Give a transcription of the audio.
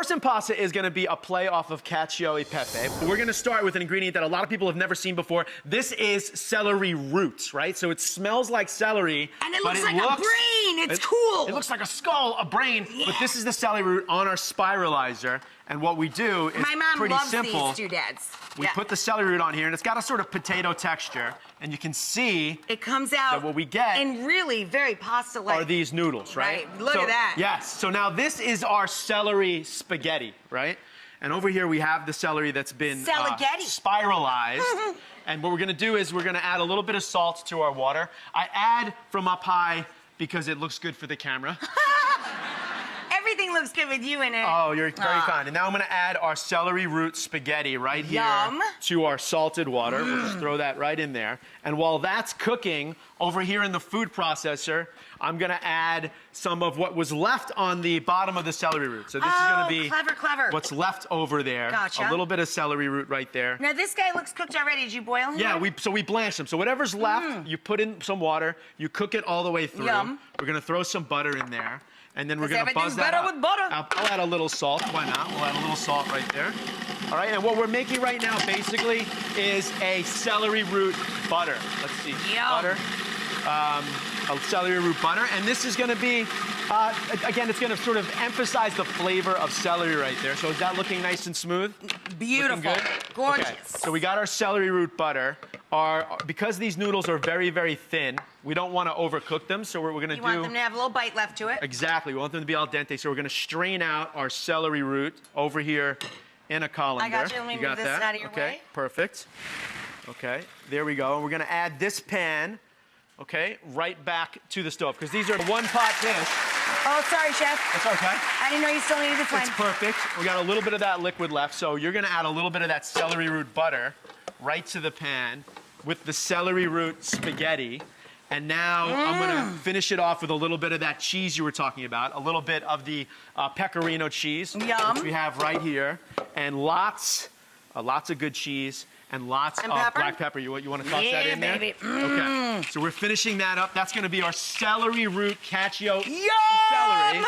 first impasta is gonna be a play off of Cacio e Pepe. We're gonna start with an ingredient that a lot of people have never seen before. This is celery root, right? So it smells like celery. And it looks like a brain, it's cool. It looks like a skull, a brain, but this is the celery root on our spiralizer. And what we do is pretty simple. My mom loves these doodads. We put the celery root on here, and it's got a sort of potato texture, and you can see it comes out that what we get in really very pasta-like are these noodles, right? Look at that. Yes. So now this is our celery spaghetti, right? And over here we have the celery that's been spiralized. And what we're gonna do is we're gonna add a little bit of salt to our water. I add from up high because it looks good for the camera. Everything looks good with you in it. Oh, you're very kind. And now I'm gonna add our celery root spaghetti right here to our salted water. We'll just throw that right in there. And while that's cooking, over here in the food processor, I'm gonna add some of what was left on the bottom of the celery root. So this is gonna be clever. what's left over there. Gotcha. A little bit of celery root right there. Now this guy looks cooked already. Did you boil him? Yeah, we blanch them. So whatever's left, you put in some water, you cook it all the way through. We're gonna throw some butter in there. And then we're gonna buzz that up. With butter. I'll add a little salt, why not? We'll add a little salt right there. All right, and what we're making right now basically is a celery root butter. Let's see, butter, a celery root butter. And this is gonna be, again, it's gonna sort of emphasize the flavor of celery right there. So is that looking nice and smooth? Beautiful, gorgeous. Okay. So we got our celery root butter. Because these noodles are very, very thin, we don't want to overcook them, so what we're going to do... You want them to have a little bite left to it? Exactly. We want them to be al dente, so we're going to strain out our celery root over here in a colander. I got you. Let me move this out of your way. Okay, perfect. Okay, there we go. And we're going to add this pan, okay, right back to the stove, because these are one-pot dish. Oh, sorry, Chef. It's okay. I didn't know you still needed the flame. It's perfect. We got a little bit of that liquid left, so you're going to add a little bit of that celery root butter right to the pan with the celery root spaghetti. And now I'm gonna finish it off with a little bit of that cheese you were talking about, a little bit of the pecorino cheese, which we have right here, and lots of good cheese, and lots of black pepper. You want to toss that in there? Baby. Okay, so we're finishing that up. That's gonna be our celery root cacio celery.